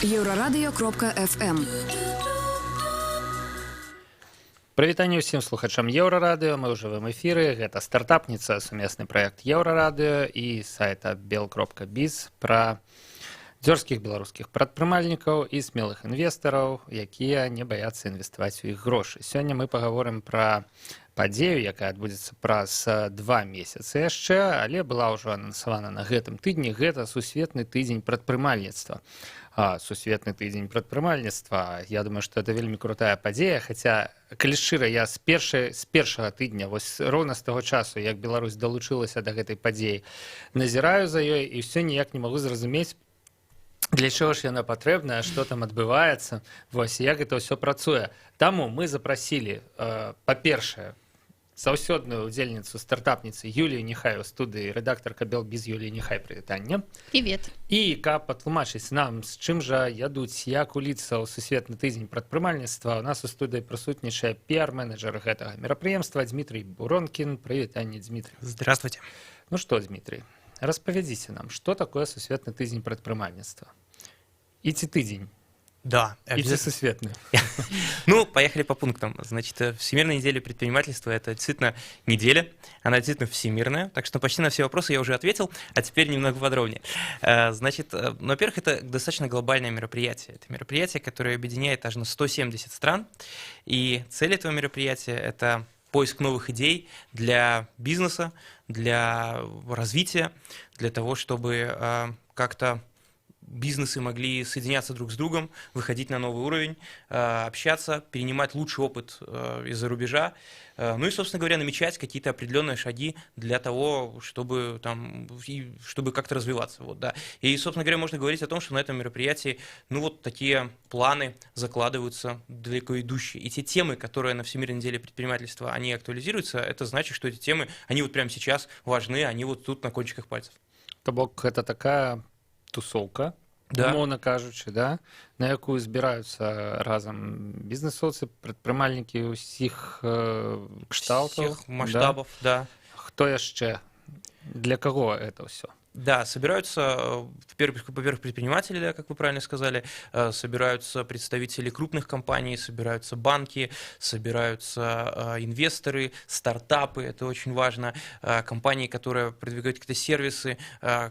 Еўрарадыё.FM. Прывітанне ўсім слухачам Еўрарадыё, мы ў жывым эфіры. Гэта стартапніца, сумесны праект Еўрарадыё і сайта bel.biz пра дзёрзкіх беларускіх прадпрымальнікаў і смелых інвестараў, якія не баяцца інвеставаць у іх грошы. Сёння мы пагаворым пра падзею, якая адбудзецца праз 2 месяцы яшчэ, але была ўжо анансавана на гэтым тыдні. Гэта сусветны тыдзень прадпрымальніцтва. Сусветны тыдзень прадпрымальніцтва. Я думаю, што это вельмі крутая падзея, хаця, калі шчыра, я з першага тыдня, вось роўна з таго часу, як Беларусь далучылася да гэтай падзеі, назіраю за ёй і ўсё ніяк не магу зразумець, для чаго ж яна патрэбная, што там адбываецца, вось як гэта ўсё працуе. Таму мы запрасілі, па-першае, заўсёдную удзельніцу стартапніцы Юлію Нехай у студыі, рэдактарка bel.biz Юлія Нехай, прывітанне. Привет. І каб патлумачыць нам, з чым жа ядуць, як уліцца ў сусветны тыдзень прадпрымальніцтва, у нас у студыі прысутнічае піар-менеджер гэтага мерапрыемства Дмітрий Буронкін. Прывітанне, Дмітрий. Здравствуйте. Ну што, Дмітрий, распавядзіце нам, што такое сусветны тыдзень прадпрымальніцтва? І ці тыдзень? Да, обязательно. Сусветный. Ну, поехали по пунктам. Значит, Всемирная неделя предпринимательства – это действительно неделя, она действительно всемирная, так что почти на все вопросы я уже ответил, а теперь немного подробнее. Значит, во-первых, это достаточно глобальное мероприятие. Это мероприятие, которое объединяет аж на 170 стран, и цель этого мероприятия – это поиск новых идей для бизнеса, для развития, для того, чтобы как-то бизнесы могли соединяться друг с другом, выходить на новый уровень, общаться, перенимать лучший опыт из-за рубежа, ну и, собственно говоря, намечать какие-то определенные шаги для того, чтобы как-то развиваться. Вот, да. И, собственно говоря, можно говорить о том, что на этом мероприятии, ну вот такие планы закладываются далеко идущие. И те темы, которые на Всемирной неделе предпринимательства, они актуализируются, это значит, что эти темы, они вот прямо сейчас важны, они вот тут на кончиках пальцев. То бок, это такая тусоўка, да, умоўна кажучы, да, на якую збіраюцца разам бізнесоўцы, прадпрымальнікі ўсіх кшталтаў, всех масштабов, да. Хто яшчэ? Для каго это ўсё? Да, собираются, во-первых, предприниматели, да, как вы правильно сказали, собираются представители крупных компаний, собираются банки, собираются инвесторы, стартапы, это очень важно, компании, которые продвигают какие-то сервисы,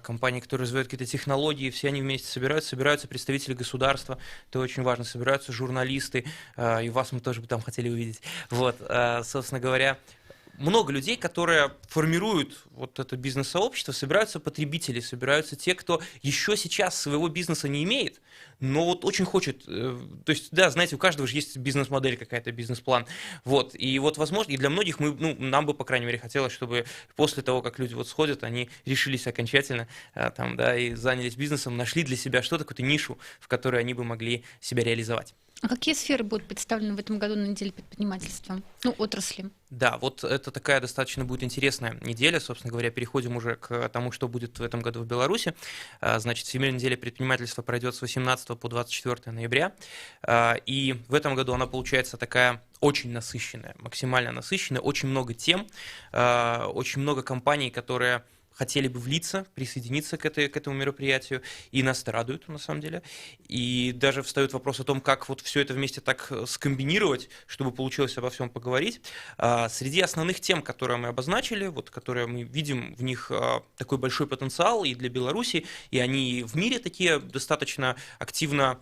компании, которые развивают какие-то технологии, все они вместе собираются представители государства, это очень важно, собираются журналисты, и вас мы тоже бы там хотели увидеть. Вот, собственно говоря, много людей, которые формируют вот это бизнес-сообщество, собираются потребители, собираются те, кто еще сейчас своего бизнеса не имеет, но вот очень хочет, то есть, да, знаете, у каждого же есть бизнес-модель какая-то, бизнес-план, вот, и вот, возможно, и для многих нам бы, по крайней мере, хотелось, чтобы после того, как люди вот сходят, они решились окончательно, там, да, и занялись бизнесом, нашли для себя что-то, какую-то нишу, в которой они бы могли себя реализовать. А какие сферы будут представлены в этом году на неделе предпринимательства? Ну, отрасли. Да, вот это такая достаточно будет интересная неделя. Собственно говоря, переходим уже к тому, что будет в этом году в Беларуси. Значит, Всемирная неделя предпринимательства пройдет с 18 по 24 ноября. И в этом году она получается такая очень насыщенная, максимально насыщенная. Очень много тем, очень много компаний, которые хотели бы влиться, присоединиться к этому мероприятию, и нас это радует, на самом деле. И даже встает вопрос о том, как вот все это вместе так скомбинировать, чтобы получилось обо всем поговорить. Среди основных тем, которые мы обозначили, вот, которые мы видим в них такой большой потенциал и для Беларуси, и они в мире такие достаточно активно,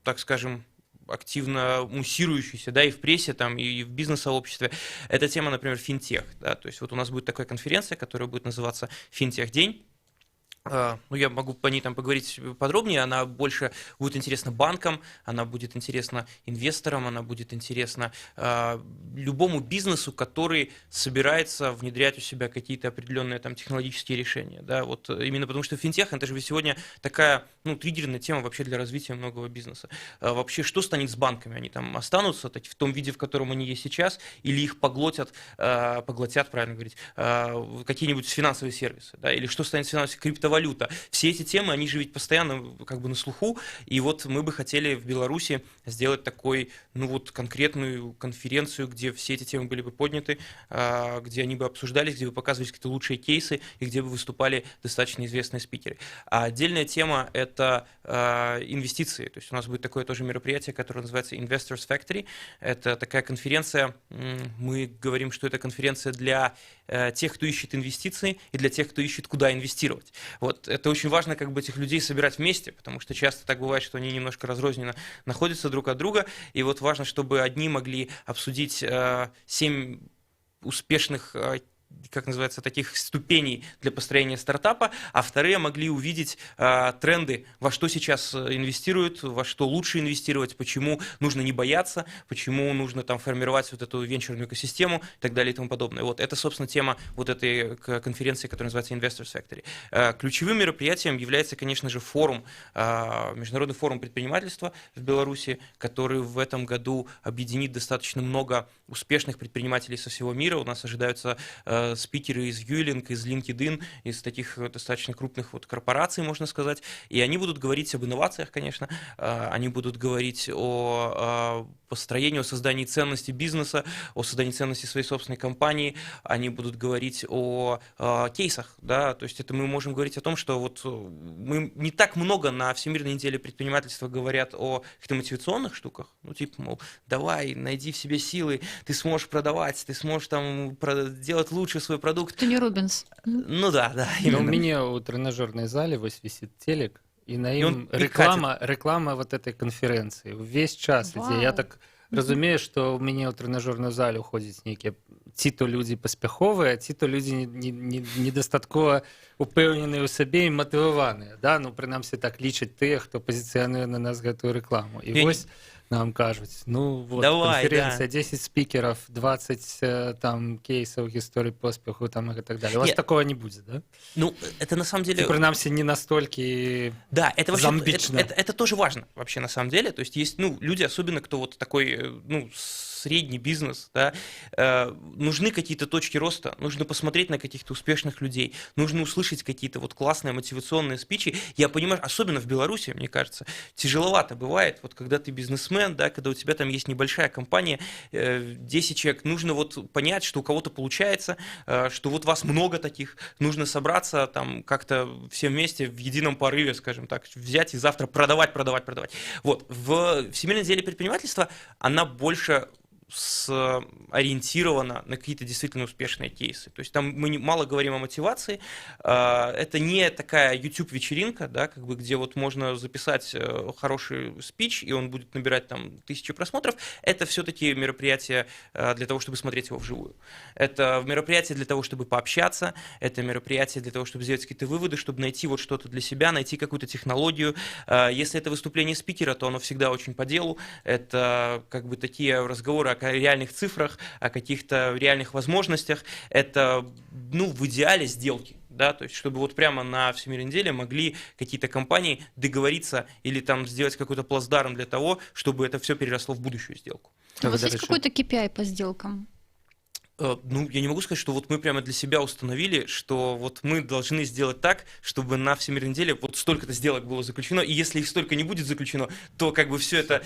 так скажем, активно муссирующийся, да, и в прессе, там, и в бизнес-сообществе. Это тема, например, финтех, да, то есть вот у нас будет такая конференция, которая будет называться «Финтех-день». Ну, я могу по ней там поговорить подробнее, она больше будет интересна банкам, она будет интересна инвесторам, она будет интересна любому бизнесу, который собирается внедрять у себя какие-то определенные там технологические решения, да, вот именно потому что финтех, это же сегодня такая, ну, триггерная тема вообще для развития многого бизнеса. Вообще, что станет с банками? Они там останутся в том виде, в котором они есть сейчас, или их поглотят, правильно говорить, какие-нибудь финансовые сервисы, да, или что станет с финансовой криптовалютой? криптовалюта. Все эти темы, они же ведь постоянно как бы на слуху, и вот мы бы хотели в Беларуси сделать такой, ну вот, конкретную конференцию, где все эти темы были бы подняты, где они бы обсуждались, где бы показывались какие-то лучшие кейсы, и где бы выступали достаточно известные спикеры. А отдельная тема — это инвестиции. То есть у нас будет такое тоже мероприятие, которое называется Investors Factory. Это такая конференция, мы говорим, что это конференция для тех, кто ищет инвестиции, и для тех, кто ищет, куда инвестировать. Вот это очень важно, как бы этих людей собирать вместе, потому что часто так бывает, что они немножко разрозненно находятся друг от друга, и вот важно, чтобы одни могли обсудить 7 успешных, как называется, таких ступеней для построения стартапа, а вторые могли увидеть тренды, во что сейчас инвестируют, во что лучше инвестировать, почему нужно не бояться, почему нужно там формировать вот эту венчурную экосистему и так далее и тому подобное. Вот это, собственно, тема вот этой конференции, которая называется Investors Factory. Ключевым мероприятием является, конечно же, форум, международный форум предпринимательства в Беларуси, который в этом году объединит достаточно много успешных предпринимателей со всего мира. У нас ожидаются спикеры из Юлинг, из LinkedIn, из таких достаточно крупных вот корпораций, можно сказать, и они будут говорить об инновациях, конечно, они будут говорить о построении, о создании ценности бизнеса, о создании ценности своей собственной компании, они будут говорить о кейсах, да, то есть это мы можем говорить о том, что вот мы не так много на Всемирной неделе предпринимательства говорят о каких-то мотивационных штуках, ну типа, мол, давай, найди в себе силы, ты сможешь продавать, ты сможешь там делать лучше свой продукт. Тони Робинс. Ну да, Ну, именно. у меня у тренажерной зале вось висит телек, и на И он ім и реклама вот этой конференции. Весь час ідзе. Я Вау. так разумею, што ў мяне ў трэнажорную залю ходзяць нейкія ці то людзі паспяховыя, ці то людзі недастаткова упэўненыя ў сабе і матываваныя. Да? Ну, прынамсі, так лічаць тыя, хто пазіцыянуе на нас гэтую рэкламу. І вось нам кажуць, ну вот, Давай, конференция, да. 10 спикеров, 20 там кейсов, историй поспеху там и так далее. У вас такого не будет, да? Ну, это на самом деле... Ці, прынамсі, не настолькі Да, это вообще замбічна. это тоже важно вообще на самом деле. То есть есть, ну, люди, особенно кто вот такой, ну, средний бизнес, да, нужны какие-то точки роста, нужно посмотреть на каких-то успешных людей, нужно услышать какие-то вот классные мотивационные спичи. Я понимаю, особенно в Беларуси, мне кажется, тяжеловато бывает, вот когда ты бизнесмен, да, когда у тебя там есть небольшая компания, 10 человек, нужно вот понять, что у кого-то получается, что вот вас много таких, нужно собраться там как-то все вместе в едином порыве, скажем так, взять и завтра продавать. Вот, в Всемирной неделе предпринимательства она больше ориентирована на какие-то действительно успешные кейсы. То есть там мы мало говорим о мотивации. Это не такая YouTube-вечеринка, да, как бы, где вот можно записать хороший спич, и он будет набирать там 1000 просмотров. Это все-таки мероприятие для того, чтобы смотреть его вживую. Это мероприятие для того, чтобы пообщаться. Это мероприятие для того, чтобы сделать какие-то выводы, чтобы найти вот что-то для себя, найти какую-то технологию. Если это выступление спикера, то оно всегда очень по делу. Это как бы такие разговоры о реальных цифрах, о каких-то реальных возможностях. Это, ну, в идеале сделки. Да, то есть, чтобы вот прямо на Всемирной неделе могли какие-то компании договориться или там сделать какой-то плацдарм для того, чтобы это все переросло в будущую сделку. У вас есть какой-то KPI по сделкам? Ну, я не могу сказать, что вот мы прямо для себя установили, что вот мы должны сделать так, чтобы на Всемирной неделе вот столько-то сделок было заключено, и если их столько не будет заключено, то как бы все это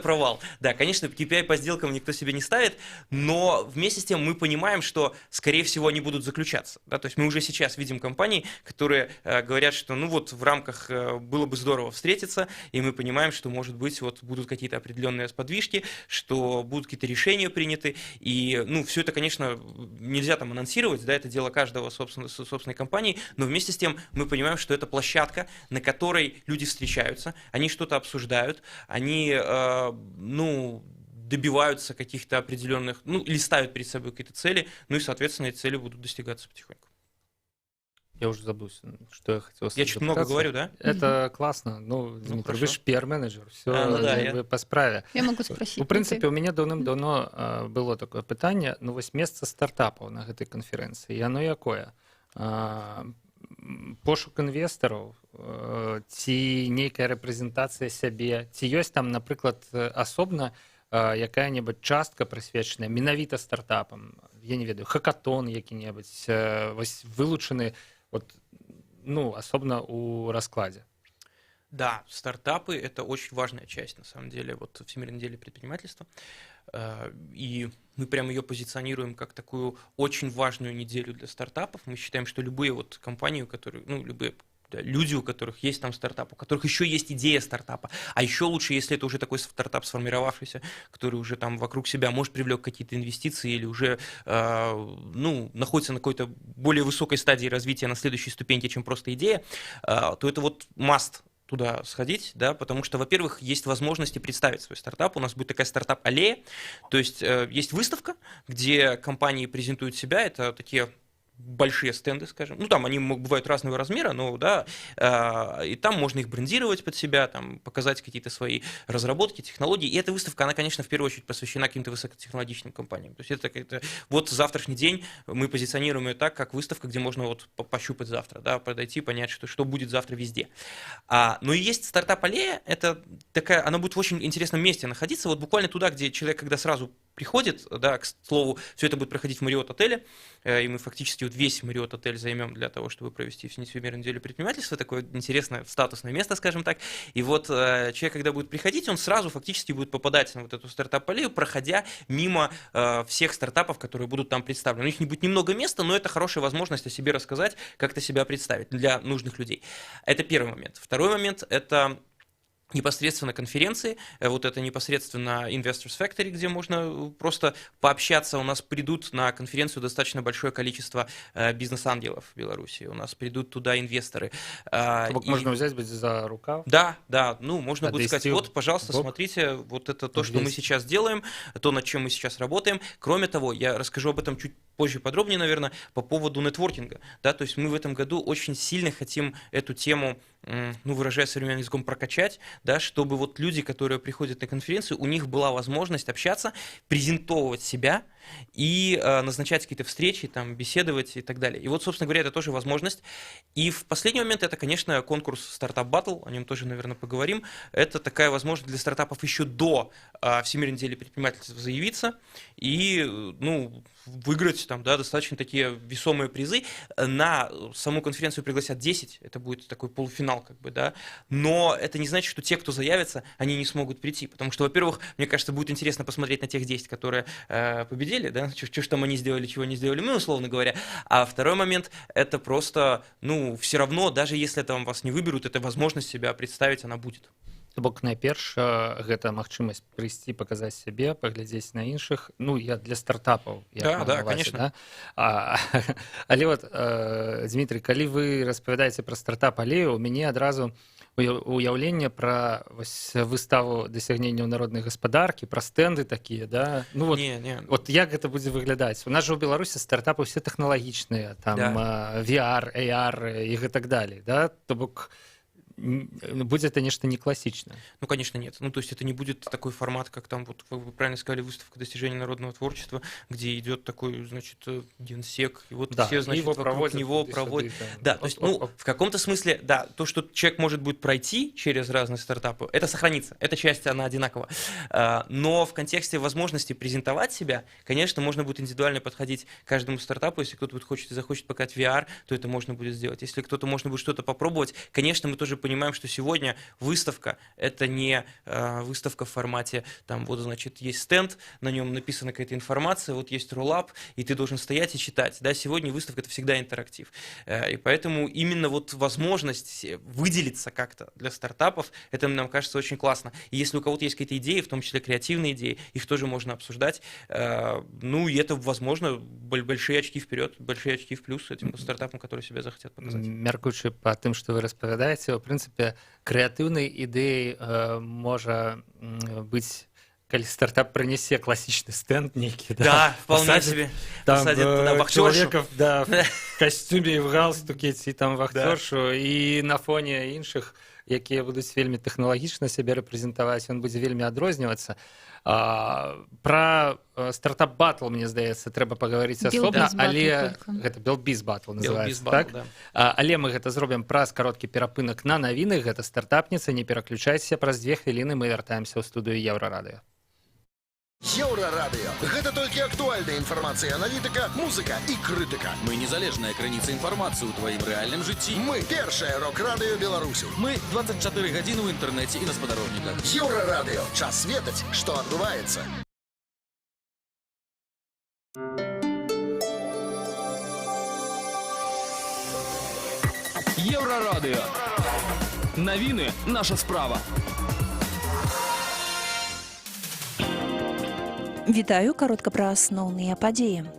провал. Да, конечно, KPI по сделкам никто себе не ставит, но вместе с тем мы понимаем, что, скорее всего, они будут заключаться. Да? То есть мы уже сейчас видим компании, которые говорят, что ну вот в рамках было бы здорово встретиться, и мы понимаем, что, может быть, вот будут какие-то определенные сподвижки, что будут какие-то решения приняты, и, ну, все это, конечно, нельзя там анонсировать, да, это дело каждого собственной компании, но вместе с тем мы понимаем, что это площадка, на которой люди встречаются, они что-то обсуждают, они, ну, добиваются каких-то определенных, ну, или ставят перед собой какие-то цели, ну и, соответственно, эти цели будут достигаться потихоньку. Я уже забыл, что я хотел сказать. Я чуть много говорю, да? Это классно. Ну, Дмитрий, вы ж пиар-менеджер, все ну, по справе. Я могу спросить. У прынцыпе, у мяне даўным-даўно было такое пытанне, ну вось месца стартапаў на гэтай канферэнцыі, яно якое? Пошук інвестараў, ці нейкая рэпрэзентацыя сябе, ці ёсць там, напрыклад, асобна якая-небудзь частка прысвечаная менавіта стартапам, я не ведаю, хакатон які-небудзь, вось вылучаны вот ну, асобна у раскладзе. Да, стартапы — это очень важная часть, на самом деле, вот Всемирной недели предпринимательства. И мы прямо ее позиционируем как такую очень важную неделю для стартапов. Мы считаем, что любые вот компании, у которых, ну, любые люди, у которых есть там стартап, у которых еще есть идея стартапа, а еще лучше, если это уже такой стартап сформировавшийся, который уже там вокруг себя может привлек какие-то инвестиции или уже ну, находится на какой-то более высокой стадии развития, на следующей ступеньке, чем просто идея, то это вот must туда сходить, да, потому что, во-первых, есть возможности представить свой стартап. У нас будет такая стартап-аллея, то есть есть выставка, где компании презентуют себя, это такие большие стенды, скажем, ну там они бывают разного размера, но да, и там можно их брендировать под себя, там показать какие-то свои разработки, технологии, и эта выставка, она, конечно, в первую очередь посвящена каким-то высокотехнологичным компаниям, то есть это как-то, вот завтрашний день мы позиционируем ее так, как выставка, где можно вот пощупать завтра, да, подойти, понять, что будет завтра везде. Ну и есть стартап-аллея, это такая, она будет в очень интересном месте находиться, вот буквально туда, где человек, когда сразу приходит, да, к слову, все это будет проходить в Marriott отеле, и мы фактически вот весь Marriott отель займем для того, чтобы провести Всемирную неделю предпринимательства, такое интересное статусное место, скажем так, и вот человек, когда будет приходить, он сразу фактически будет попадать на вот эту стартап-аллею, проходя мимо всех стартапов, которые будут там представлены. У них не будет немного места, но это хорошая возможность о себе рассказать, как-то себя представить для нужных людей. Это первый момент. Второй момент – это непосредственно конференции, вот это непосредственно Investors Factory, где можно просто пообщаться. У нас придут на конференцию достаточно большое количество бизнес-ангелов в Беларуси, у нас придут туда инвесторы. Можно взять быть за рукав? Да, ну можно будет сказать, вот, пожалуйста, смотрите, вот это то, что мы сейчас делаем, то, над чем мы сейчас работаем. Кроме того, я расскажу об этом чуть позже подробнее, наверное, по поводу нетворкинга. Да, то есть мы в этом году очень сильно хотим эту тему, ну, выражая современным языком, прокачать, да, чтобы вот люди, которые приходят на конференцию, у них была возможность общаться, презентовывать себя и назначать какие-то встречи, там, беседовать и так далее. И вот, собственно говоря, это тоже возможность. И в последний момент это, конечно, конкурс Startup Battle, о нем тоже, наверное, поговорим. Это такая возможность для стартапов еще до Всемирной недели предпринимательства заявиться и, ну, выиграть там, да, достаточно такие весомые призы. На саму конференцию пригласят 10, это будет такой полуфинал, как бы, да, но это не значит, что те, кто заявится, они не смогут прийти, потому что, во-первых, мне кажется, будет интересно посмотреть на тех 10, которые победили, да, что ж там они сделали, чего не сделали мы, условно говоря, а второй момент, это просто, ну, все равно, даже если там вас не выберут, эта возможность себя представить, она будет. То бок найперш гэта магчымасць прыйсці паказаць сябе, паглядзець на іншых, ну я для стартапаў, да, конечно. Да? Але вот Дмітрый, калі вы распавядаеце пра стартап-алею, у мяне адразу уяўленне пра выставу дасягненняў народнай гаспадаркі, пра стэнды такія, да? Ну вот, вот як гэта будзе выглядаць? У нас жа ў Беларусі стартапы все тэхналагічныя, там да. VR, AR і гэтак далей, да? То бок будет это нечто не классичное. Ну, конечно, нет. Ну, то есть это не будет такой формат, как там, вот вы правильно сказали, выставка достижений народного творчества, где идет такой, значит, генсек, и вот да, все, значит, его вокруг него проводят. Да, то есть, ну, в каком-то смысле, да, то, что человек может будет пройти через разные стартапы, это сохранится, эта часть, она одинакова. Но в контексте возможности презентовать себя, конечно, можно будет индивидуально подходить к каждому стартапу. Если кто-то хочет и захочет показать VR, то это можно будет сделать. Если кто-то можно будет что-то попробовать, конечно, мы тоже понимаем, что сегодня выставка – это не выставка в формате, там, вот, значит, есть стенд, на нем написана какая-то информация, вот есть роллап, и ты должен стоять и читать. Да, сегодня выставка – это всегда интерактив. И поэтому именно вот возможность выделиться как-то для стартапов, это, нам кажется, очень классно. И если у кого-то есть какие-то идеи, в том числе креативные идеи, их тоже можно обсуждать. Ну, и это, возможно, большие очки вперед, большие очки в плюс этим стартапам, которые себя захотят показать. Мяркуючы по тем, что вы распавядаеце, в принципе, крэатыўнай ідэяй можа быць, калі стартап прынесе класічны стэнд нейкі, да, вполне себе посадят туда чалавеков, да, в касцюме і в галстуке, ці там вахтёршу, і на фоне іншых, якія будуць вельмі тэхналагічна сябе рэпрэзентаваць, ён будзе вельмі адрознівацца. Пра стартап батл, мне здаецца, трэба пагаварыць асобна, але гэта Белбіз батл называецца, так? Да. Але мы гэта зробім праз кароткі перапынак на навіны. Гэта стартапніца, не пераключайся, праз 2 хвіліны мы вяртаемся ў студыю Еўрарадыё. Еўрарадыё. Гэта толькі актуальная інфармацыя, аналітыка, музыка і крытыка. Мы незалежная крыніца інфармацыі ў тваім рэальным жыцці. Мы першае рок-радыё Беларусі. Мы 24 гадзіны ў інтэрнэце і на спадарожніках. Еўрарадыё. Час ведаць, што адбываецца. Еўрарадыё. Навіны наша справа. Вітаю, каротка пра асноўныя падзеі.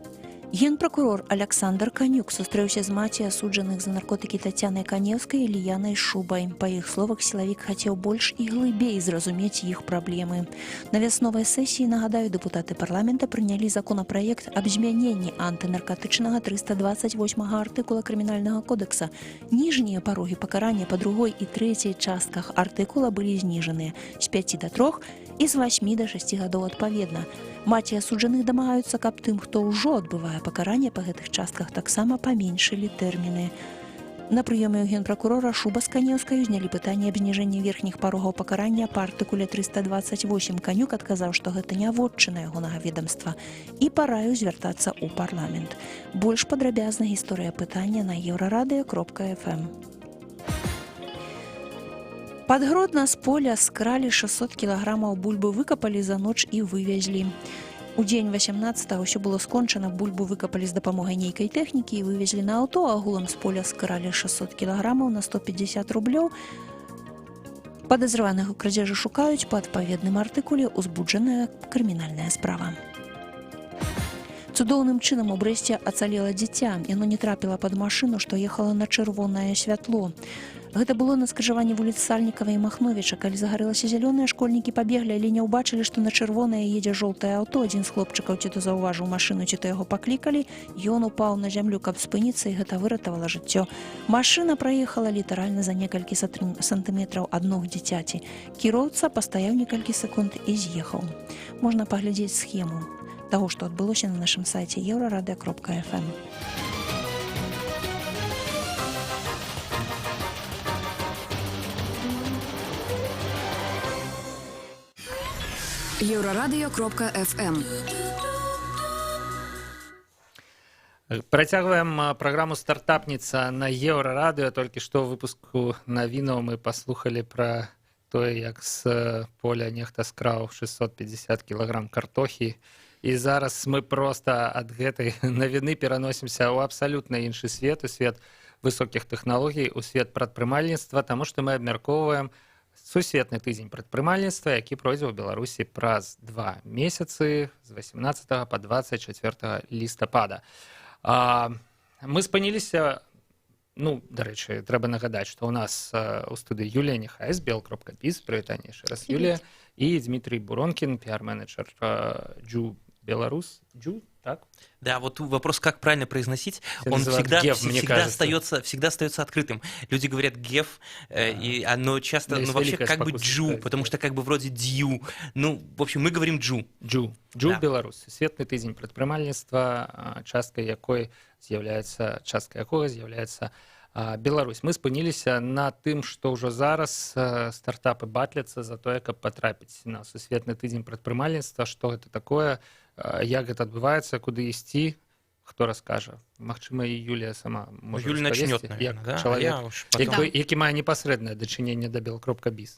Генпракурор Александр Канюк сустрэўся з маці асуджаных за наркотыкі Тацянай Каневскай і Ліянай Шубай. Па іх словах, сілавік хацеў больш і глыбей зразумець іх праблемы. На вясновай сесіі, нагадаю, дэпутаты парламента прынялі законапраект аб змяненні антынаркатычнага 328 артыкула крымінальнага кодекса. Ніжнія парогі пакарання па другой і трэцяй частках артыкула былі зніжаныя з 5 до 3 і з 8 до 6 гадоў адпаведна. Маці асуджаных дамагаюцца, каб тым, хто ўжо адбывае пакаранне па гэтых частках, таксама паменшылі тэрміны. На прыёме ў генпракурора Шуба з Канеўскай узнялі пытанне аб зніжэнні верхніх парогаў пакарання па артыкуле 328. Канюк адказаў, што гэта не вотчына ягонага ведамства і параіў звяртацца ў парламент. Больш падрабязна гісторыя пытання на еўрарадыё.фм. Пад Гродна з поля скралі 600 кілаграмаў бульбы, выкапалі за ноч і вывезлі. У дзень 18-го ўсё было скончана, бульбу выкапалі з дапамогай нейкай тэхнікі і вывезлі на аўто, агулам з поля скралі 600 кілаграмаў на 150 рублёў. Падазраваных у крадзежы шукаюць, па адпаведным артыкуле ўзбуджаная крымінальная справа. Цудоўным чынам у Брэсце ацалела дзіця. Яно не трапіла пад машыну, што ехала на чырвонае святло. Гэта было на скрыжаванні вуліц Сальнікава і Махновіча. Калі загарэлася зялёная, школьнікі пабеглі, але не ўбачылі, што на чырвонае едзе жоўтае аўто. Адзін з хлопчыкаў ці то заўважыў машыну, ці то яго паклікалі. Ён упаў на зямлю, каб спыніцца, і гэта выратавала жыццё. Машына праехала літаральна за некалькі сантыметраў ад ног дзіцяці. Кіроўца пастаяў некалькі секунд і з'ехаў. Можна паглядзець схему таго, што адбылося на нашым сайце еўрарадыё.фм. Еўрарадыё.фм. Працягваем праграму «Стартапніца» на Еўрарадыё. Толькі што ў выпуску навінаў мы паслухалі пра тое, як з поля нехта скраў 650 кілаграм картохі. І зараз мы проста ад гэтай навіны пераносімся ў абсалютна іншы свет, у свет высокіх тэхналогій, у свет прадпрымальніцтва, таму што мы абмяркоўваем сусветны тыдзень прадпрымальніцтва, які пройдзе ў Беларусі праз 2 месяцы з 18 па 24 лістапада. Мы спыніліся, дарэчы, трэба нагадаць, што ў нас у студыі Юлія Нехай з bel.biz, прывітанне яшчэ раз, Юлія, і Дмітрий Буронкін, пиар-менеджер Джу Беларусь. Джу, так? Да, вот вопрос, как правильно произносить, Это он всегда остается открытым. Люди говорят геф, но часто, вообще как бы джу, потому что как бы вроде дью. В общем, мы говорим джу. Джу да. Беларусь. Светлый тыдзень прадпрымальніцтва, часткай якога з'яўляецца Беларусь. Мы спыніліся на тым, што ўжо зараз стартапы батляцца за тое, каб патрапіць на сусветны тыдзень прадпрымальніцтва, што гэта такое, як гэта адбываецца, куды ісці, хто раскажа. Магчыма, і Юлія сама можа распавесці, як чалавек, які мае непасрэднае дачыненне да bel.biz.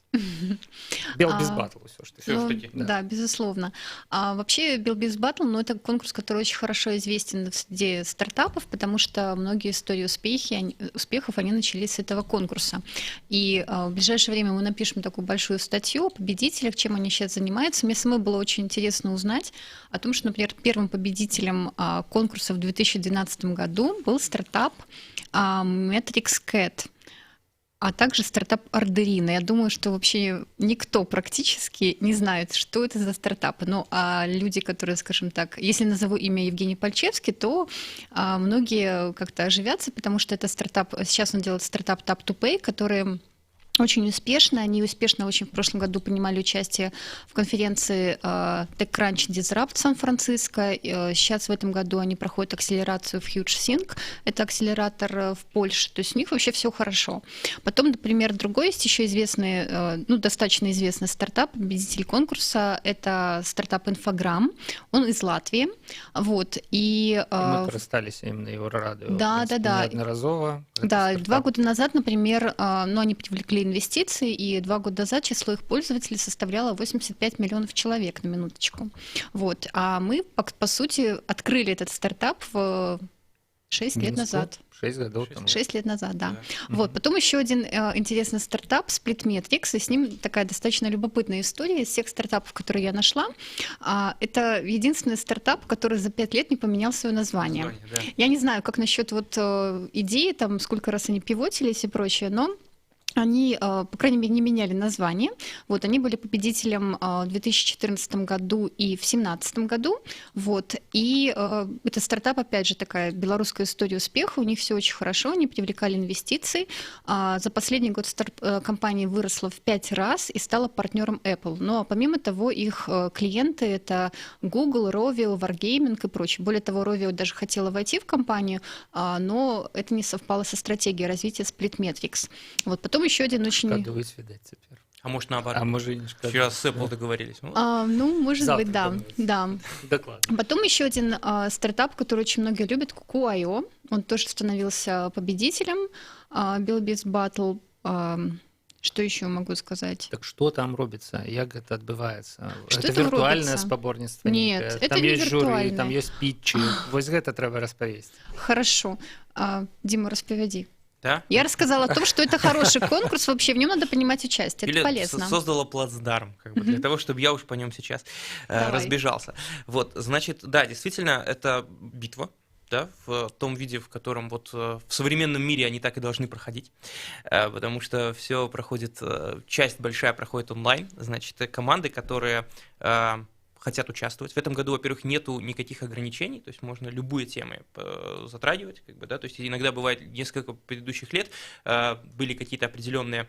Bel.biz Battle все-таки. Да, безусловно. Вообще Bel.biz Battle, это конкурс, который очень хорошо известен среди стартапов, потому что многие истории успехов, они начались с этого конкурса. И в ближайшее время мы напишем такую большую статью о победителях, чем они сейчас занимаются. Мне самой было очень интересно узнать о том, что, например, первым победителем конкурса в 2012 году был стартап Metrix Cat, а также стартап Arduino. Я думаю, что вообще никто практически не знает, что это за стартапы. А люди, которые, скажем так, если назову имя Евгений Пальчевский, то многие как-то оживятся, потому что это стартап, сейчас он делает стартап Tap2Pay, который очень успешно. Они успешно очень в прошлом году принимали участие в конференции TechCrunch Disrupt в Сан-Франциско. Сейчас в этом году они проходят акселерацию в HugeSync. Это акселератор в Польше. То есть у них вообще все хорошо. Потом, например, другой есть еще известный, достаточно известный стартап, победитель конкурса. Это стартап Infogram. Он из Латвии. Вот. И мы расстались именно Еврорадио. Да. Неодноразово. Да, 2 года назад, например, они привлекли инвестиции, и 2 года назад число их пользователей составляло 85 миллионов человек, на минуточку. Вот. А мы, по сути, открыли этот стартап в 6 лет назад. 6 годов тому. 6 лет назад, да. Вот. Потом еще один интересный стартап, Splitmetrics, и с ним такая достаточно любопытная история из всех стартапов, которые я нашла. Это единственный стартап, который за 5 лет не поменял свое название. Да. Я не знаю, как насчет идеи, там, сколько раз они пивотились и прочее, но они, по крайней мере, не меняли название. Вот, они были победителем в 2014 году и в 2017 году. Вот, и это стартап, опять же, такая белорусская история успеха. У них все очень хорошо, они привлекали инвестиции. За последний год компания выросла в 5 раз и стала партнером Apple. Но помимо того, их клиенты — это Google, Rovio, Wargaming и прочее. Более того, Rovio даже хотела войти в компанию, но это не совпало со стратегией развития Splitmetrics. Вот, потом еще один очень... Шкодують, видать, тепер. А может наоборот? А може і не шкодують. Вчера с Apple договорились. Может Завтра быть, да. договоримся. Да. Докладно. Потом еще один стартап, который очень многие любят, Kuku.io. Он тоже становился победителем BillBiz Battle. Что еще могу сказать? Так что там робится? Як это отбывається? Что Это там виртуальное робится? спаборництво? Нет, некое? это Там не есть жюри, виртуальное. там есть питчи. Вось гэта трэба распавесці. Хорошо. Дима, расповеди. Да? Я рассказала о том, что это хороший конкурс, вообще в нем надо принимать участие, Или это полезно. создала плацдарм, для того, чтобы я уж по нем сейчас Давай. разбежался. Вот, значит, да, действительно, это битва, да, в том виде, в котором вот в современном мире они так и должны проходить, потому что все проходит, часть большая проходит онлайн, значит, команды, которые хотят участвовать. В этом году, во-первых, нету никаких ограничений, то есть можно любые темы затрагивать, да, то есть иногда бывает несколько предыдущих лет были какие-то определенные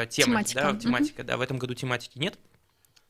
темы, тематика, да, в этом году тематики нет.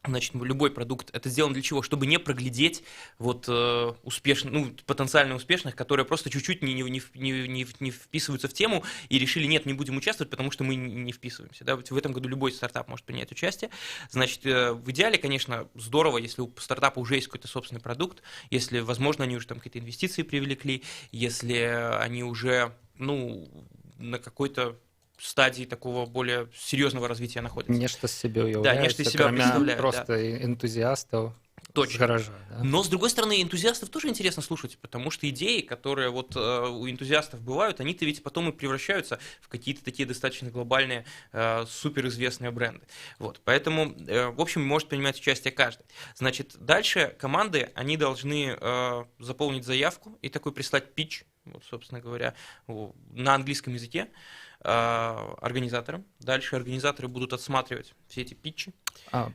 Значит, любой продукт это сделано для чего? Чтобы не проглядеть вот потенциально успешных, которые просто чуть-чуть не вписываются в тему и решили, нет, не будем участвовать, потому что мы не вписываемся. Да? В этом году любой стартап может принять участие. Значит, в идеале, конечно, здорово, если у стартапа уже есть какой-то собственный продукт, если, возможно, они уже там какие-то инвестиции привлекли, если они уже, на какой-то стадии такого более серьезного развития находятся. Нечто з себе уявляється, да, нечто из себя представляют, просто да. энтузиастов Точно. с гаража. Да? Но, с другой стороны, энтузиастов тоже интересно слушать, потому что идеи, которые вот у энтузиастов бывают, они-то ведь потом и превращаются в какие-то такие достаточно глобальные, суперизвестные бренды. Вот, поэтому, в общем, может принимать участие каждый. Значит, дальше команды, они должны заполнить заявку и такой прислать питч, вот, собственно говоря, на английском языке, организаторам. Дальше организаторы будут отсматривать все эти питчи.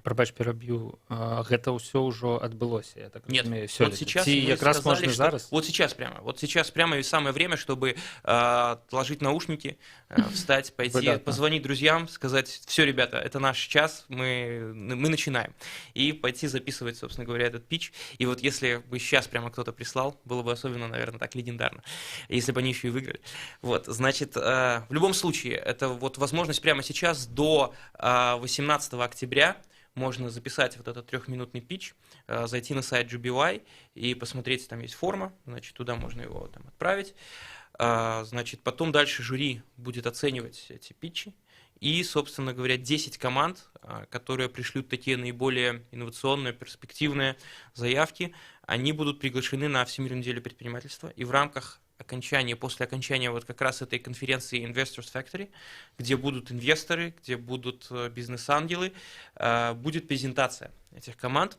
Прабач, пераб'ю. Гэта ўсё ўжо адбылося, я так Нет, разумею, вот сёлета. сейчас Ці мы якраз сказали, можна что зараз? вот сейчас прямо и самое время, чтобы отложить наушники, встать, пойти, Выдатно. позвонить друзьям, сказать: все, ребята, это наш час, мы начинаем. И пойти записывать, собственно говоря, этот питч. И вот если бы сейчас прямо кто-то прислал, было бы особенно, наверное, так легендарно, если бы они еще и выиграли. Вот, значит, в любом случае, это вот возможность прямо сейчас до 18 октября можно записать вот этот 3-минутный питч, зайти на сайт GBY и посмотреть, там есть форма, значит, туда можно его там отправить. Значит, потом дальше жюри будет оценивать эти питчи. И, собственно говоря, 10 команд, которые пришлют такие наиболее инновационные, перспективные заявки, они будут приглашены на Всемирную неделю предпринимательства. И в рамках после окончания вот как раз этой конференции Investors Factory, где будут инвесторы, где будут бизнес-ангелы, будет презентация этих команд.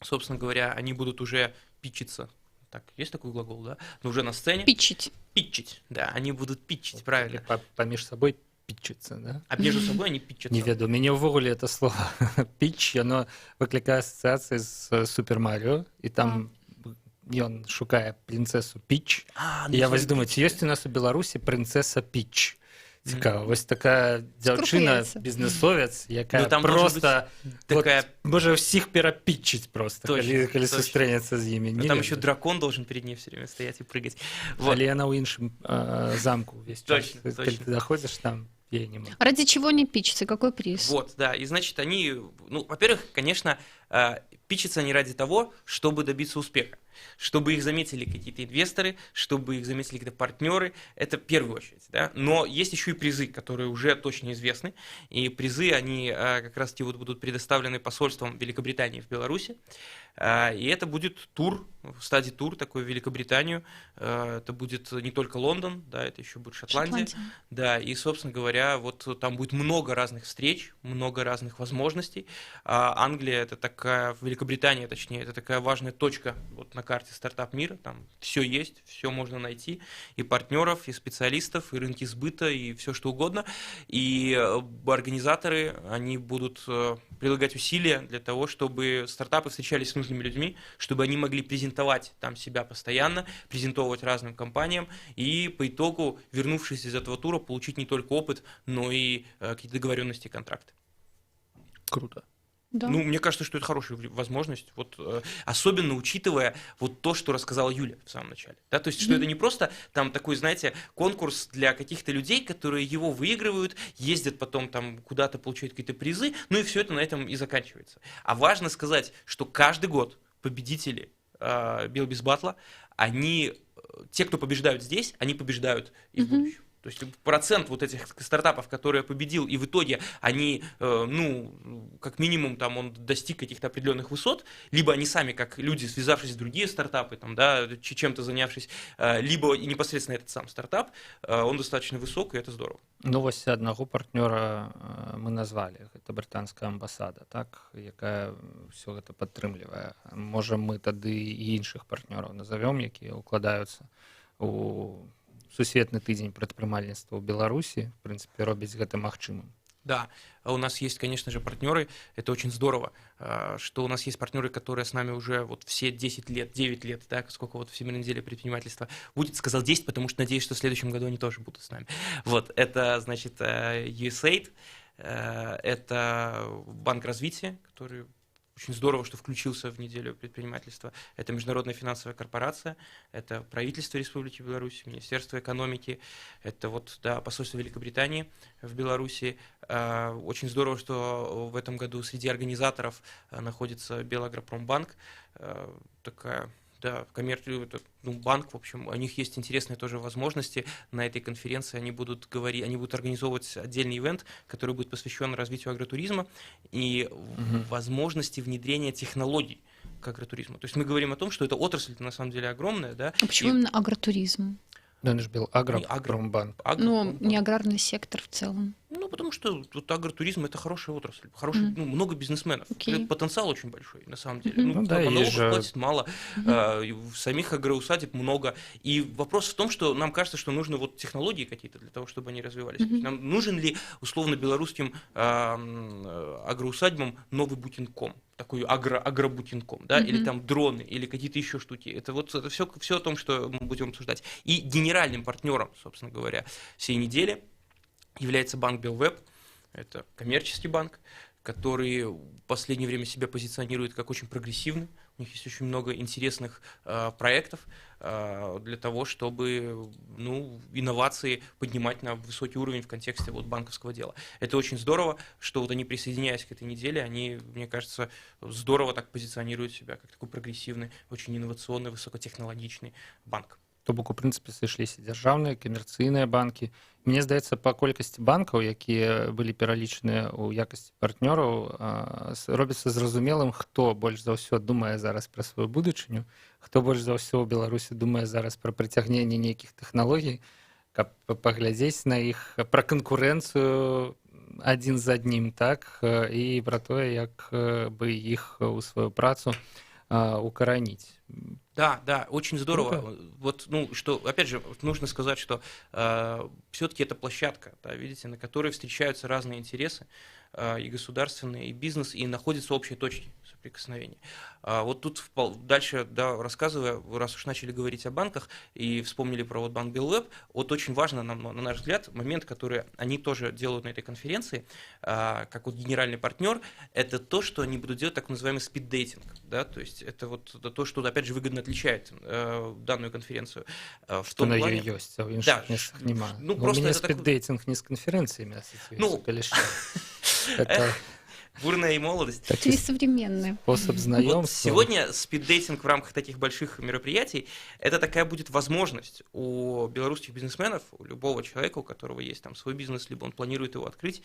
Собственно говоря, они будут уже питчиться. Так, есть такой глагол, да? Но уже на сцене. Питчить. Питчить, да, они будут питчить, правильно. Паміж собой питчиться, да? А между собой они питчатся. Не веду. Мяне ўвогуле это слово питч, оно выкликае ассоциации з Супер Марио, і там ён шукае принцессу Пич. І я вось думаю, ці ёсць у нас у Беларусі принцесса Пич? Цікаво. Ось така дзяўчына, Скрупуецца. бізнесовец, якая Ну, там просто такая... можа ўсіх перапітчыць просто, Точно, калі точно. сустрэнецца з імі. Ну, там еще дракон должен перед ней все время стоять и прыгать. Вот. Але яна ў іншым замку увесь час. Точно, Калі точно. ты заходзіш там, ей нема. Ради чего не пичется? Какой приз? Вот, да, и значит они, ну, во-первых, конечно, пичатся они ради того, чтобы добиться успеха, чтобы их заметили какие-то инвесторы, чтобы их заметили какие-то партнеры, это в первую очередь, да, но есть еще и призы, которые уже точно известны, и призы, они как раз-таки вот будут предоставлены посольством Великобритании в Беларуси, и это будет тур, стадий тур такой в Великобританию, это будет не только Лондон, да, это еще будет Шотландия. Да, и, собственно говоря, вот там будет много разных встреч, много разных возможностей. Англия это такая, Великобритания точнее, это такая важная точка вот на карте стартап мира, там все есть, все можно найти, и партнеров, и специалистов, и рынки сбыта, и все что угодно. И организаторы, они будут прилагать усилия для того, чтобы стартапы встречались с нужными людьми, чтобы они могли презентовать там себя постоянно, презентовать разным компаниям, и по итогу, вернувшись из этого тура, получить не только опыт, но и какие-то договоренности и контракты. Круто. Да. Ну, мне кажется, что это хорошая возможность, вот, особенно учитывая вот то, что рассказала Юля в самом начале. Да? То есть, что это не просто там такой, знаете, конкурс для каких-то людей, которые его выигрывают, ездят потом там куда-то, получают какие-то призы, ну и все это на этом и заканчивается. А важно сказать, что каждый год победители Билбис Батла, они, те, кто побеждают здесь, они побеждают и в будущем. То есть процент вот этих стартапов, которые победил, и в итоге они, ну, как минимум, там он достиг каких-то определенных высот, либо они сами, как люди, связавшись с другие стартапы, там, да, чем-то занявшись, либо и непосредственно этот сам стартап, он достаточно высок, и это здорово. Ну, вось аднаго партнёра мы назвалі, гэта брытанская амбасада, так, якая ўсё гэта падтрымлівае. Можа, мы тады і іншых партнёраў назовём, якія ўкладаюцца у сусветны тыдзень прадпрымальніцтва ў Беларусі, в прынцыпе, робіць гэта магчымым. Да, у нас есть, конечно же, партнеры, это очень здорово, что у нас есть партнеры, которые с нами уже вот все 10 лет, 9 лет, да, сколько вот Всемирной неделе предпринимательства будет, сказал 10, потому что надеюсь, что в следующем году они тоже будут с нами. Вот, это, значит, USAID, это Банк развития, который... Очень здорово, что включился в неделю предпринимательства. Это Международная финансовая корпорация, это правительство Республики Беларусь, Министерство экономики, это вот, да, посольство Великобритании в Беларуси. Очень здорово, что в этом году среди организаторов находится Белагропромбанк, такая... Да, банк, в общем, у них есть интересные тоже возможности. На этой конференции они будут говорить, они будут организовывать отдельный ивент, который будет посвящен развитию агротуризма и возможности внедрения технологий к агротуризму. То есть мы говорим о том, что эта отрасль на самом деле огромная, да. А почему именно агротуризм? Ну, это же был Агропромбанк. Ну, не аграрный сектор в целом. Ну, потому что вот агротуризм – это хорошая отрасль, ну, много бизнесменов. Потенциал очень большой, на самом деле. Ну, да, налогов платят мало, самих агроусадеб много. И вопрос в том, что нам кажется, что нужны вот технологии какие-то для того, чтобы они развивались. Нам нужен ли, условно, белорусским агроусадьбам новый Бутинком? Такой агробутинком, да, или там дроны, или какие-то еще штуки. Это вот это все о том, что мы будем обсуждать. И генеральным партнером, собственно говоря, всей недели является банк Белвеб. Это коммерческий банк, который в последнее время себя позиционирует как очень прогрессивный. У них есть очень много интересных проектов для того, чтобы, ну, инновации поднимать на высокий уровень в контексте вот банковского дела. Это очень здорово, что вот они, присоединяясь к этой неделе, они, мне кажется, здорово так позиционируют себя как такой прогрессивный, очень инновационный, высокотехнологичный банк. То бок, у прынцыпе, сышліся дзяржаўныя, камерцыйныя банкі. Мне здаецца, па колькасці банкаў, якія былі пералічаныя ў якасці партнёраў, робіцца зразумелым, хто больш за ўсё думае зараз пра сваю будучыню, хто больш за ўсё ў Беларусі думае зараз пра прыцягненне нейкіх тэхналогій, каб паглядзець на іх, пра канкурэнцыю адзін з аднім, так, і пра тое, як бы іх у сваю працу укараніць. Да, да, очень здорово. Вот, ну, что, опять же, нужно сказать, что все-таки это площадка, да, видите, на которой встречаются разные интересы, и государственные, и бизнес, и находятся общие точки соприкосновения. Вот тут дальше, да, рассказывая, раз уж начали говорить о банках и вспомнили про вот банк Белвеб, вот очень важно, на наш взгляд, момент, который они тоже делают на этой конференции, как вот генеральный партнер, это то, что они будут делать так называемый спид-дейтинг, да, то есть это вот то, что, опять же, выгодно отличает данную конференцию. В том Вона плане... ёсць, а ў Да, іншых месцах няма. ну, У просто мяне это такой- спіддейтинг не з канферэнцыямі асацыюецца, Ну, калі што. Это Бурная и молодость. такі Современные. спосаб Вот знаёмства. сегодня спиддейтинг в рамках таких больших мероприятий, это такая будет возможность у белорусских бизнесменов, у любого человека, у которого есть там свой бизнес, либо он планирует его открыть,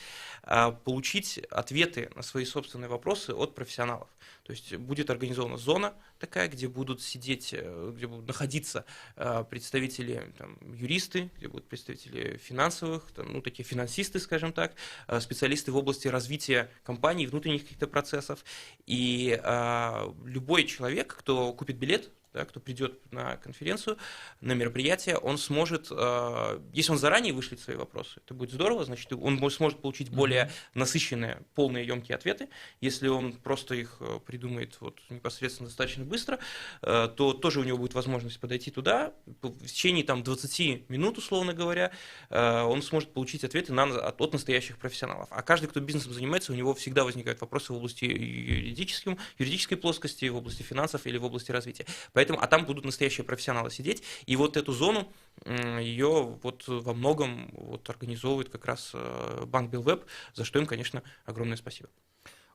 получить ответы на свои собственные вопросы от профессионалов. То есть будет организована зона такая, где будут сидеть, где будут находиться представители, там, юристы, где будут представители финансовых, там, ну, такие финансисты, скажем так, специалисты в области развития компаний, внутренних каких-то процессов. И любой человек, кто купит билет, да, кто придет на конференцию, на мероприятие, он сможет, если он заранее вышлет свои вопросы, это будет здорово, значит, он сможет получить более насыщенные, полные, емкие ответы. Если он просто их придумает вот непосредственно достаточно быстро, то тоже у него будет возможность подойти туда, в течение там 20 минут, условно говоря, он сможет получить ответы от настоящих профессионалов. А каждый, кто бизнесом занимается, у него всегда возникают вопросы в области юридической плоскости, в области финансов или в области развития. Поэтому, а там будут настоящие профессионалы сидеть, и вот эту зону, ее вот во многом вот организовывает как раз банк Белвеб, за что им, конечно, огромное спасибо.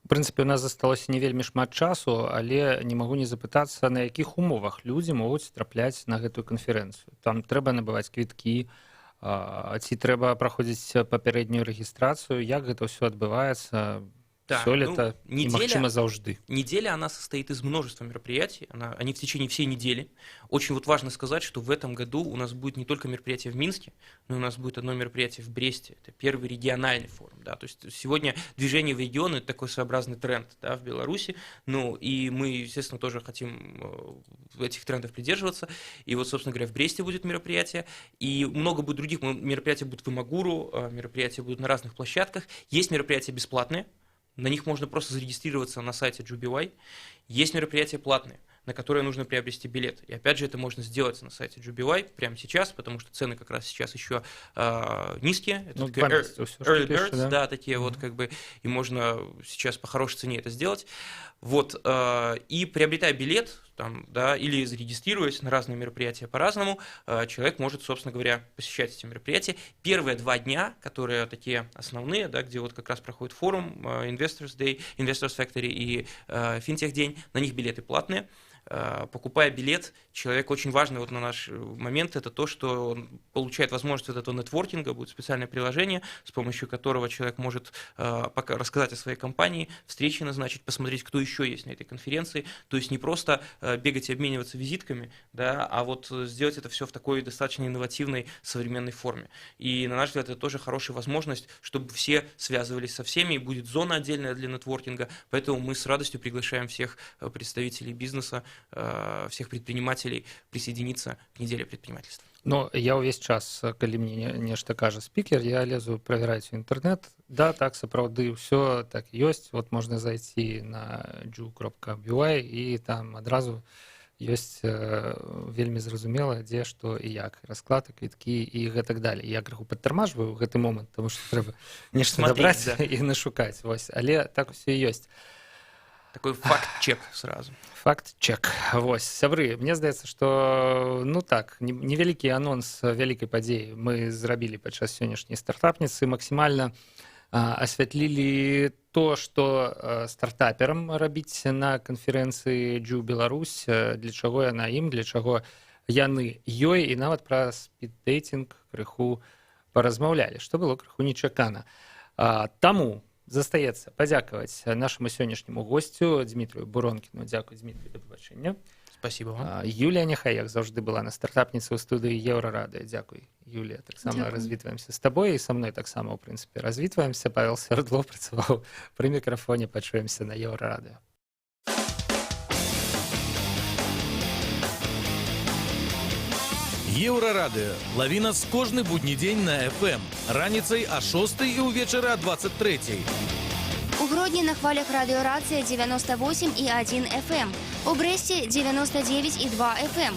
У прынцыпе, у нас засталося не вельмі шмат часу, але не магу не запытацца, на якіх умовах людзі могуць трапляць на гэтую канферэнцыю. Там трэба набываць квіткі, ці трэба праходзіць папярэднюю рэгістрацыю, як гэта ўсё адбываецца? Да, Сёлета і магчыма заўжды. Неделя, она состоит из множества мероприятий, они в течение всей недели. Очень вот важно сказать, что в этом году у нас будет не только мероприятие в Минске, но и у нас будет одно мероприятие в Бресте. Это первый региональный форум. Да? То есть сегодня движение в регионы – это такой своеобразный тренд, да, в Беларуси. Ну и мы, естественно, тоже хотим этих трендов придерживаться. И вот, собственно говоря, в Бресте будет мероприятие. И много будет других мероприятий, будут в Имагуру, мероприятия будут на разных площадках. Есть мероприятия бесплатные. На них можно просто зарегистрироваться на сайте JubyY. Есть мероприятия платные, на которые нужно приобрести билет. И опять же, это можно сделать на сайте JubyY прямо сейчас, потому что цены как раз сейчас еще низкие. Это early birds, да, такие вот как бы, и можно сейчас по хорошей цене это сделать. Вот, и приобретая билет, там, да, или зарегистрируясь на разные мероприятия по-разному, человек может, собственно говоря, посещать эти мероприятия. Первые 2 дня, которые такие основные, да, где вот как раз проходит форум Investors Day, Investors Factory и Fintech день, на них билеты платные. Покупая билет, человек, очень важный вот на наш момент, это то, что он получает возможность вот этого нетворкинга, будет специальное приложение, с помощью которого человек может пока рассказать о своей компании, встречи назначить, посмотреть, кто еще есть на этой конференции, то есть не просто бегать и обмениваться визитками, да, а вот сделать это все в такой достаточно инновативной современной форме. И на наш взгляд, это тоже хорошая возможность, чтобы все связывались со всеми, и будет зона отдельная для нетворкинга, поэтому мы с радостью приглашаем всех представителей бизнеса, всех предпринимателей присоединиться к неделе предпринимательства. Ну, я ўвесь час, калі мне нешта кажа спікер, я лезу правяраць у інтэрнэт. Да, так, сапраўды, ўсё так ёсць. Вот можна зайти на ju.by, і там адразу ёсць вельмі зразумела, дзе, што і як. Расклад, квіткі і гэтак далей. Я крыху падтармажваю ў гэты момант, таму што трэба нешта набраць і нашукаць. Вось. Але так усё і ёсць. Такой факт-чек сразу. Факт-чек. Вось, сябры, мне здаецца, што, ну так, невялікі анонс вялікай падзеі мы зрабілі падчас сённяшняй стартапніцы, максімальна асвятлілі то, што стартаперам рабіць на канферэнцыі Джу Беларусь, для чаго яна ім, для чаго яны ёй, і нават пра спіддейтинг крыху паразмаўлялі, што было крыху нечакана. Таму застаецца падзякаваць нашаму сённяшняму госцю Дмітрыю Буронкіну. Дзякуй, Дмітрый, да пабачэння. Спасибо вам. Юлія Няхай, як заўжды, была на стартапніцы ў студыі Еўрарадыё. Дзякуй, Юлія. Таксама развітваемся з табой, і са мной таксама, ў прынцыпе, развітваемся. Павел Свердлов працаваў пры мікрафоне. Пачуемся на Еўрарадыё. Еўрарадыё. Лаві нас кожны будні дзень на FM. Раніцай а 6 і ўвечары а 23. У Гродні на хвалях радіорація 98,1 FM. У Бресті 99,2 FM.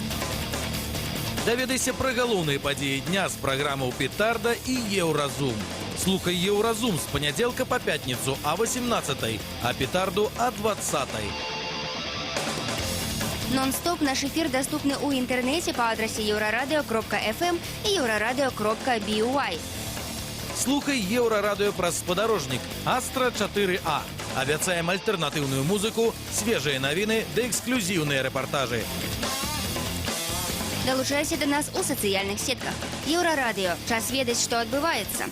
Даведайся пра галоўныя падзеі дня з праграмаў «Петарда» і «Еўразум». Слухай «Еўразум» з панядзелка па пятніцу а 18-й, а «Петарду» а 20-й. Нон-стоп наш эфир доступны у интернете по адресе euroradio.fm и euroradio.by. Слухай «Еўрарадыё» праз спадарожнік «Астра 4А». Абяцаем альтэрнатыўную музыку, свежыя навіны ды эксклюзіўныя рэпартажы. Долучайся до нас у социальных сетках. Еврорадио. Час ведаць, што адбываецца.